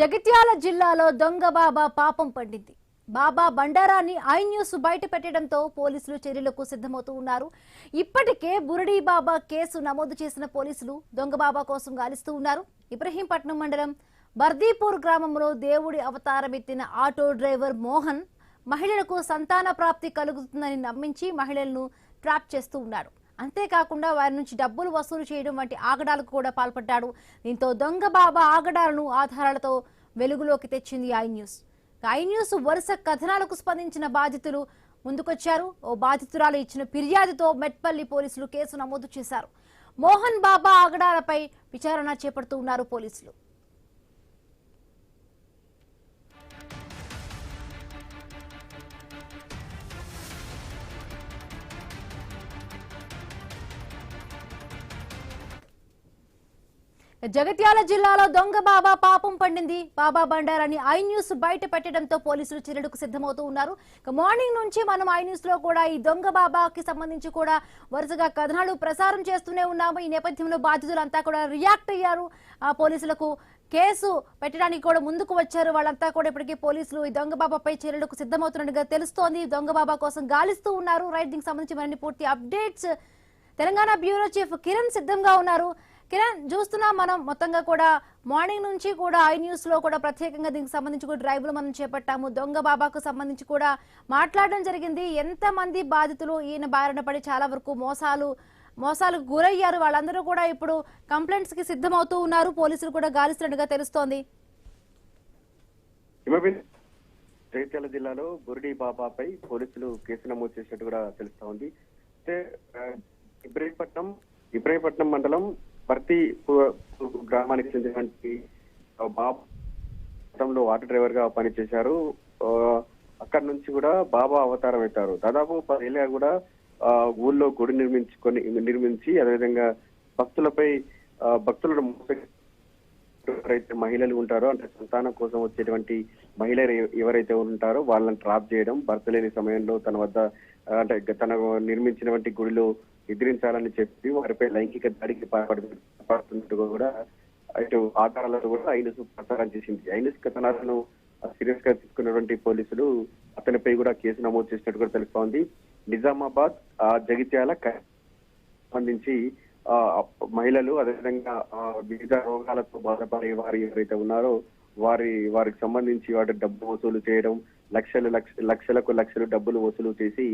జగిత్యాల జిల్లాలో దొంగ బాబా పాపం పండింది. బాబా బండారాన్ని ఐ న్యూస్ బయట పెట్టడంతో పోలీసులు చర్యలకు సిద్ధమవుతూ ఉన్నారు. ఇప్పటికే బురడీ బాబా కేసు నమోదు చేసిన పోలీసులు దొంగ బాబా కోసం గాలిస్తూ ఉన్నారు. ఇబ్రహీంపట్నం మండలం బర్దీపూర్ గ్రామంలో దేవుడి అవతారం ఎత్తిన ఆటో డ్రైవర్ మోహన్ మహిళలకు సంతాన ప్రాప్తి కలుగుతుందని నమ్మించి మహిళలను ట్రాప్ చేస్తూ ఉన్నాడు. అంతేకాకుండా వారి నుంచి డబ్బులు వసూలు చేయడం వంటి ఆగడాలకు కూడా పాల్పడ్డాడు. దీంతో దొంగ బాబా ఆగడాలను ఆధారాలతో వెలుగులోకి తెచ్చింది ఐ న్యూస్. ఐ న్యూస్ వరుస కథనాలకు స్పందించిన బాధితులు ముందుకొచ్చారు. ఓ బాధితురాలు ఇచ్చిన ఫిర్యాదుతో మెట్పల్లి పోలీసులు కేసు నమోదు చేశారు. మోహన్ బాబా ఆగడాలపై విచారణ చేపడుతూ ఉన్నారు పోలీసులు. జగిత్యాల జిల్లాలో దొంగ బాబా పాపం పండింది. బాబా బండారాన్ని ఐ న్యూస్ బయట పెట్టడంతో పోలీసులు చర్యలకు సిద్ధమవుతూ ఉన్నారు. మార్నింగ్ నుంచి మనం ఐ న్యూస్ లో కూడా ఈ దొంగ బాబాకి సంబంధించి కూడా వరుసగా కథనాలు ప్రసారం చేస్తూనే ఉన్నాము. ఈ నేపథ్యంలో బాధితులంతా కూడా రియాక్ట్ అయ్యారు. పోలీసులకు కేసు పెట్టడానికి కూడా ముందుకు వచ్చారు. వాళ్ళంతా కూడా ఇప్పటికీ పోలీసులు ఈ దొంగ బాబాపై చర్యలకు సిద్ధమవుతున్నట్టుగా తెలుస్తోంది. దొంగ బాబా కోసం గాలిస్తూ ఉన్నారు. రైట్, దీనికి సంబంధించి మరిన్ని పూర్తి updates Telangana bureau chief Kiran సిద్ధంగా ఉన్నారు. కిరణ్, చూస్తున్నాం మనం మొత్తంగా కూడా మార్నింగ్ నుంచి కూడా ఐ న్యూస్ లో కూడా ప్రత్యేకంగా దీనికి సంబంధించి కూడా డ్రైవ్లు మనం చేపట్టాము. దొంగ బాబాకు సంబంధించి కూడా మాట్లాడడం జరిగింది. ఎంత మంది బాధితులు ఈయన బారిన పడి చాలా వరకు మోసాలకు గురయ్యారు. వాళ్ళందరూ కూడా ఇప్పుడు కంప్లైంట్స్ కి సిద్ధమవుతూ ఉన్నారు. పోలీసులు కూడా గాలిస్తున్నట్టుగా తెలుస్తోంది. జగిత్యాల జిల్లాలో బురడీ బాబాపై పోలీసులు కేసు నమోదు చేసినట్టు కూడా తెలుస్తా ఉంది. అయితే ఇబ్రహీంపట్నం మండలం భర్తీ గ్రామానికి చెందినటువంటి బాబా ఆటో డ్రైవర్ గా పనిచేశారు. అక్కడి నుంచి కూడా బాబా అవతారం అవుతారు. దాదాపు 10 ఏళ్ళగా కూడా ఊళ్ళో గుడి నిర్మించి అదేవిధంగా భక్తులను ఎవరైతే మహిళలు ఉంటారో, అంటే సంతానం కోసం వచ్చేటువంటి మహిళలు ఎవరైతే ఉంటారో వాళ్ళని ట్రాప్ చేయడం, భర్త లేని సమయంలో తన వద్ద అంటే తన నిర్మించినటువంటి గుడిలో ఎదిరించాలని చెప్పి వారిపై లైంగిక దాడికి పాల్పడుతున్నట్టుగా కూడా ఇటు ఆధారాలతో కూడా ఐ న్యూస్ ప్రచారం చేసింది. ఐ న్యూస్ కథనాలను సీరియస్ గా తీసుకున్నటువంటి పోలీసులు అతనిపై కూడా కేసు నమోదు చేసినట్టు కూడా తెలుస్తోంది. నిజామాబాద్, జగిత్యాల సంబంధించి మహిళలు అదేవిధంగా వివిధ రోగాలతో బాధపడే వారు ఎవరైతే ఉన్నారో వారికి సంబంధించి వాటి డబ్బు వసూలు చేయడం, లక్షలు డబ్బులు వసూలు చేసి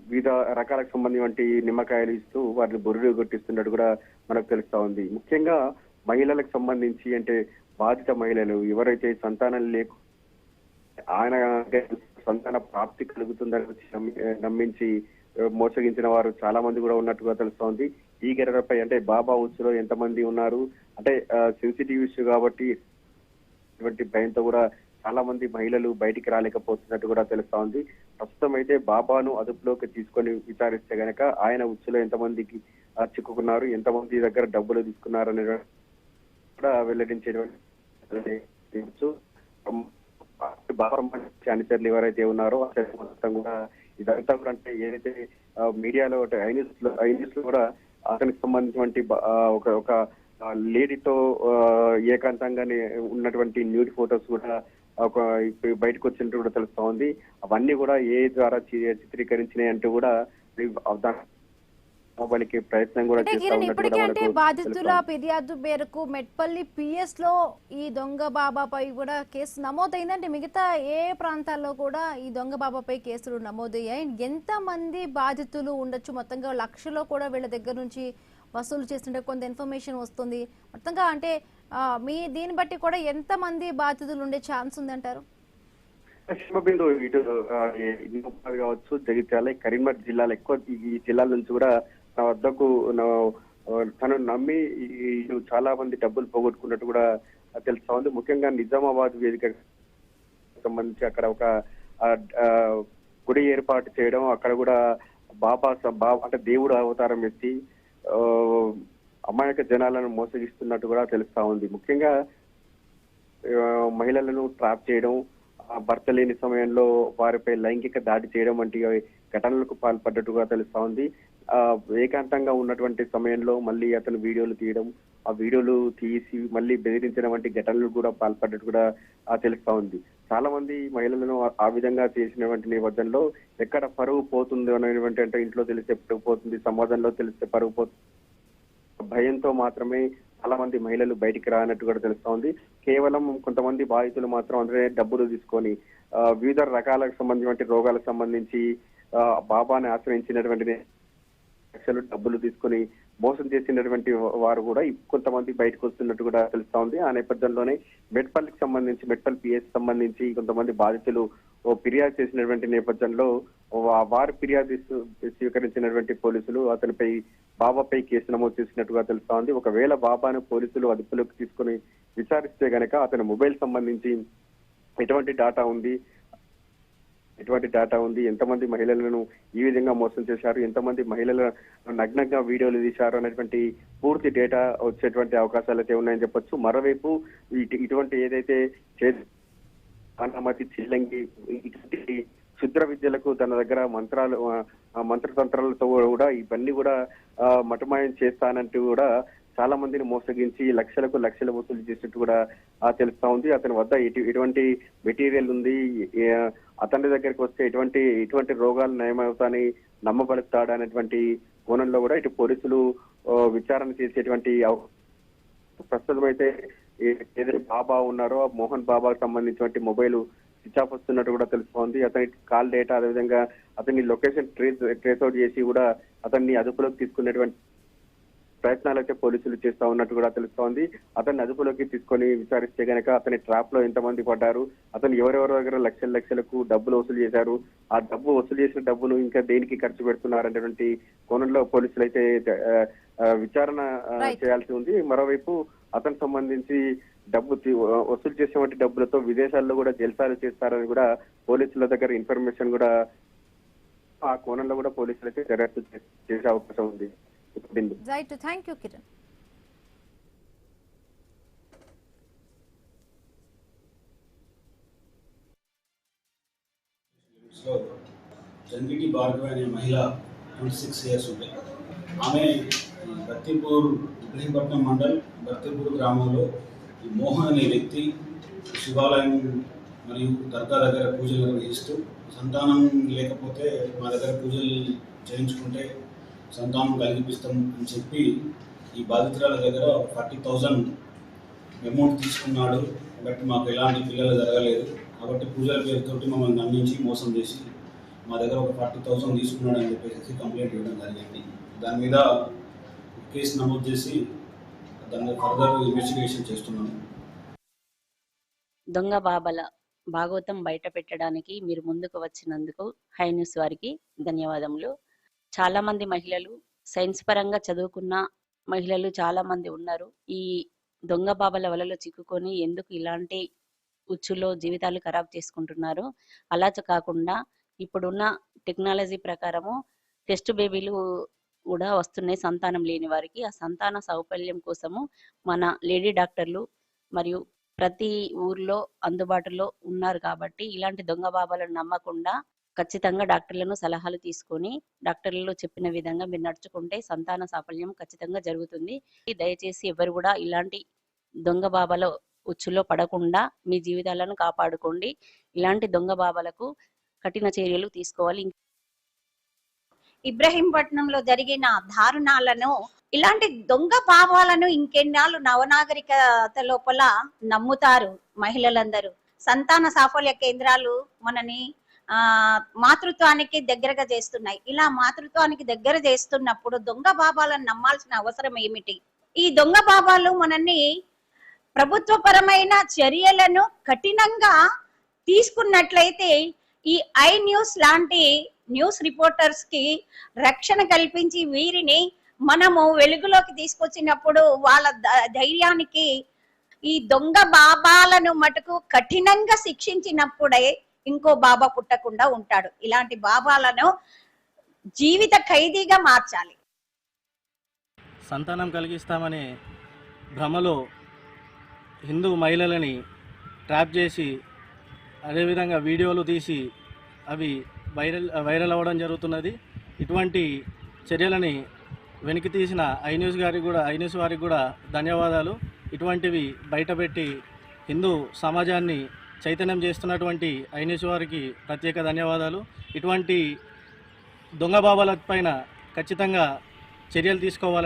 వివిధ రకాలకు సంబంధించి నిమ్మకాయలు ఇస్తూ వాటిని బొరుడు కొట్టిస్తున్నట్టు కూడా మనకు తెలుస్తా ఉంది. ముఖ్యంగా మహిళలకు సంబంధించి అంటే బాధిత మహిళలు ఎవరైతే సంతానం ఆయన సంతాన ప్రాప్తి కలుగుతుందని నమ్మించి మోసగించిన వారు చాలా మంది కూడా ఉన్నట్టుగా తెలుస్తోంది. ఈ ఘటనపై అంటే బాబా ఉత్సలో ఎంతమంది ఉన్నారు అంటే సెన్సిటివ్ ఇష్యూ కాబట్టి ఇటువంటి భయంతో కూడా చాలా మంది మహిళలు బయటికి రాలేకపోతున్నట్టు కూడా తెలుస్తా ఉంది. ప్రస్తుతం అయితే బాబాను అదుపులోకి తీసుకొని విచారిస్తే గనక ఆయన ఉత్సలో ఎంతమందికి చిక్కుకున్నారు, ఎంతమంది దగ్గర డబ్బులు తీసుకున్నారు అనే కూడా వెల్లడించేటువంటి బాబా అనుచరులు ఎవరైతే ఉన్నారో మొత్తం కూడా ఇదంతా కూడా అంటే ఏదైతే మీడియాలో ఐ న్యూస్ లో కూడా అతనికి సంబంధించినటువంటి ఒక లేడీతో ఏకాంతంగానే ఉన్నటువంటి న్యూడ్ ఫోటోస్ కూడా బయటకు వచ్చినట్టు కూడా తెలుస్తా ఉంది. అవన్నీ కూడా ఏ ద్వారా చిత్రీకరించినాయి అంటూ కూడా మొబైల్కి ప్రయత్నం కూడా ఇప్పటికే బాధితుల ఫిర్యాదు మేరకు మెట్పల్లి పిఎస్ లో ఈ దొంగ బాబాపై కూడా కేసు నమోదైందంటే మిగతా ఏ ప్రాంతాల్లో కూడా ఈ దొంగ బాబాపై కేసులు నమోదయ్యాయి. ఎంత మంది బాధితులు ఉండొచ్చు? మొత్తంగా లక్షలో కూడా వీళ్ళ దగ్గర నుంచి వసూలు చేస్తుంటే కొంత ఇన్ఫర్మేషన్ వస్తుంది. మొత్తంగా అంటే మీ దీన్ని బట్టి కూడా ఎంత మంది బాధితులు ఉండే ఛాన్స్ ఉందంటారు? బిందు ఇటు కావచ్చు, జగిత్యాల, కరీంనగర్ జిల్లాలో ఎక్కువ ఈ జిల్లాల నుంచి కూడా నా వద్దకు తను నమ్మి చాలా మంది డబ్బులు పోగొట్టుకున్నట్టు కూడా తెలుస్తా ఉంది. ముఖ్యంగా నిజామాబాద్ వేదిక సంబంధించి అక్కడ ఒక గుడి ఏర్పాటు చేయడం, అక్కడ కూడా బాబా అంటే దేవుడు అవతారం ఎత్తి అమాయక జనాలను మోసగిస్తున్నట్టు కూడా తెలుస్తా ఉంది. ముఖ్యంగా మహిళలను ట్రాప్ చేయడం, భర్త లేని సమయంలో వారిపై లైంగిక దాడి చేయడం వంటి ఘటనలకు పాల్పడ్డట్టుగా తెలుస్తా ఉంది. ఏకాంతంగా ఉన్నటువంటి సమయంలో మళ్ళీ అతను వీడియోలు తీయడం, ఆ వీడియోలు తీసి మళ్ళీ బెదిరించిన వంటి ఘటనలు కూడా పాల్పడ్డట్టు కూడా తెలుస్తా ఉంది. చాలా మంది మహిళలను ఆ విధంగా చేసినటువంటి నేపథ్యంలో ఎక్కడ పరువు పోతుందో అనేటువంటి, అంటే ఇంట్లో తెలిస్తే పరువు పోతుంది, సమాజంలో తెలిస్తే పరువు పోతుంది భయంతో మాత్రమే చాలా మంది మహిళలు బయటికి రానట్టు కూడా తెలుస్తా ఉంది. కేవలం కొంతమంది బాధితులు మాత్రం అందరే డబ్బులు తీసుకొని వివిధ రకాలకు సంబంధించిన రోగాలకు సంబంధించి బాబాని ఆశ్రయించినటువంటి లక్షలు డబ్బులు తీసుకొని మోసం చేసినటువంటి వారు కూడా కొంతమంది బయటకు వస్తున్నట్టు కూడా తెలుస్తా ఉంది. ఆ నేపథ్యంలోనే మెట్పల్లికి సంబంధించి, మెట్పల్లి పిఎస్ సంబంధించి కొంతమంది బాధితులు ఫిర్యాదు చేసినటువంటి నేపథ్యంలో వారి ఫిర్యాదు స్వీకరించినటువంటి పోలీసులు అతనిపై, బాబాపై కేసు నమోదు చేసినట్టుగా తెలుస్తా ఉంది. ఒకవేళ బాబాను పోలీసులు అదుపులోకి తీసుకుని విచారిస్తే గనక అతని మొబైల్ సంబంధించి ఎటువంటి డేటా ఉంది, ఎంతమంది మహిళలను ఈ విధంగా మోసం చేశారు, ఎంతమంది మహిళల నగ్నంగా వీడియోలు తీశారు అనేటువంటి పూర్తి డేటా వచ్చేటువంటి అవకాశాలు అయితే ఉన్నాయని చెప్పొచ్చు. మరోవైపు ఇటువంటి ఏదైతే అనుమతి చిల్లంగి ఇటువంటి క్షుద్ర విద్యలకు తన దగ్గర మంత్రతంత్రాలతో కూడా ఇవన్నీ కూడా మటుమాయం చేస్తానంటూ కూడా చాలా మందిని మోసగించి లక్షలు వసూలు చేసినట్టు కూడా తెలుస్తా ఉంది. అతని వద్ద ఎటువంటి మెటీరియల్ ఉంది, అతని దగ్గరికి వస్తే ఎటువంటి రోగాలు నయమవుతాయని నమ్మబలుతాడు అనేటువంటి కోణంలో కూడా ఇటు పోలీసులు విచారణ చేసేటువంటి ప్రస్తుతం అయితే ఏదైతే బాబా ఉన్నారో మోహన్ బాబాకు సంబంధించినటువంటి మొబైల్ స్విచ్ ఆఫ్ వస్తున్నట్టు కూడా తెలుస్తోంది. అతని కాల్ డేటా, అదేవిధంగా అతని లొకేషన్ ట్రేస్ అవుట్ చేసి కూడా అతన్ని అదుపులోకి తీసుకునేటువంటి ప్రయత్నాలు అయితే పోలీసులు చేస్తా ఉన్నట్టు కూడా తెలుస్తోంది. అతన్ని అదుపులోకి తీసుకొని విచారిస్తే గనక అతని ట్రాప్ లో ఎంతమంది పడ్డారు, అతను ఎవరెవరి దగ్గర లక్షలకు డబ్బులు వసూలు చేశారు, ఆ వసూలు చేసిన డబ్బును ఇంకా దేనికి ఖర్చు పెడుతున్నారు అనేటువంటి కోణంలో పోలీసులు అయితే విచారణ చేయాల్సి ఉంది. మరోవైపు అతనికి సంబంధించి వసూలు చేసేటువంటి డబ్బులతో విదేశాల్లో కూడా జల్సాలు చేస్తారని కూడా పోలీసుల దగ్గర ఇన్ఫర్మేషన్ కూడా ఆ కోణంలో కూడా పోలీసులు అయితే దర్యాప్తు చేసే అవకాశం ఉంది. Right, thank you Kiran. Jangiti Bhargavi అనే మహిళ 26 ఇయర్స్ ఉంటాయి. ఆమె బర్తిపూర్, ఇబ్రహీంపట్నం మండల్ బర్తిపూర్ గ్రామంలో ఈ మోహన్ అనే వ్యక్తి శివాలయం మరియు దర్గా దగ్గర పూజలు నిర్వహిస్తూ సంతానం లేకపోతే మా దగ్గర పూజలు చేయించుకుంటే సంతానం కలిగిపిస్తాం అని చెప్పి ఈ బాధితురాల దగ్గర 40,000 అమౌంట్ తీసుకున్నాడు. బట్ మాకు ఎలాంటి పిల్లలు జరగలేదు కాబట్టి పూజల పేరుతోటి మమ్మల్ని నమ్మించి మోసం చేసి మా దగ్గర ఒక 40,000 తీసుకున్నాడు అని చెప్పేసి కంప్లైంట్ ఇవ్వడం జరిగింది. దాని మీద కేసు నమోదు చేసి దాని ఫర్దర్ ఇన్వెస్టిగేషన్ చేస్తున్నాము. దొంగ బాబాల భాగవతం బయట పెట్టడానికి మీరు ముందుకు వచ్చినందుకు హై న్యూస్ వారికి ధన్యవాదములు. చాలా మంది మహిళలు, సైన్స్ పరంగా చదువుకున్న మహిళలు చాలా మంది ఉన్నారు. ఈ దొంగ బాబాల వలలో చిక్కుకొని ఎందుకు ఇలాంటి ఉచ్చులో జీవితాలు ఖరాబ్ చేసుకుంటున్నారు. అలా కాకుండా ఇప్పుడున్న టెక్నాలజీ ప్రకారము టెస్ట్ బేబీలు కూడా వస్తున్నాయి సంతానం లేని వారికి. ఆ సంతాన సౌకర్యం కోసము మన లేడీ డాక్టర్లు మరియు ప్రతి ఊర్లో అందుబాటులో ఉన్నారు కాబట్టి ఇలాంటి దొంగ బాబాలను నమ్మకుండా ఖచ్చితంగా డాక్టర్లను సలహాలు తీసుకొని డాక్టర్లు చెప్పిన విధంగా మీరు నడుచుకుంటే సంతాన సాఫల్యం ఖచ్చితంగా జరుగుతుంది. దయచేసి ఎవరు కూడా ఇలాంటి దొంగ బాబాల ఉచ్చులో పడకుండా మీ జీవితాలను కాపాడుకోండి. ఇలాంటి దొంగ బాబాలకు కఠిన చర్యలు తీసుకోవాలి. ఇబ్రహీంపట్నంలో జరిగిన దారుణాలను, ఇలాంటి దొంగ భావాలను ఇంకెన్నాళ్ళు నవనాగరికత లోపల నమ్ముతారు మహిళలందరూ. సంతాన సాఫల్య కేంద్రాలు మనని మాతృత్వానికి దగ్గరగా చేస్తున్నాయి. ఇలా మాతృత్వానికి దగ్గర చేస్తున్నప్పుడు దొంగ బాబాలను నమ్మాల్సిన అవసరం ఏమిటి? ఈ దొంగ బాబాలు మనల్ని ప్రభుత్వపరమైన చర్యలను కఠినంగా తీసుకున్నట్లయితే ఈ ఐ న్యూస్ లాంటి న్యూస్ రిపోర్టర్స్ కి రక్షణ కల్పించి వీరిని మనము వెలుగులోకి తీసుకొచ్చినప్పుడు వాళ్ళ ధైర్యానికి ఈ దొంగ బాబాలను మటుకు కఠినంగా శిక్షించినప్పుడే ఇంకో బాబా పుట్టకుండా ఉంటాడు. ఇలాంటి బాబాలను జీవిత ఖైదీగా మార్చాలి. సంతానం కలిగిస్తామనే భ్రమలో హిందూ మహిళలని ట్రాప్ చేసి అదేవిధంగా వీడియోలు తీసి అవి వైరల్ అవ్వడం జరుగుతున్నది. ఇటువంటి చర్యలని వెనక్కి తీసిన ఐ న్యూస్ వారికి కూడా ధన్యవాదాలు. ఇటువంటివి బయటపెట్టి హిందూ సమాజాన్ని చైతన్యం చేస్తున్నటువంటి ఐ న్యూస్ వారికి ప్రత్యేక ధన్యవాదాలు. ఇటువంటి దొంగ బాబాల పైన ఖచ్చితంగా చర్యలు తీసుకోవాలని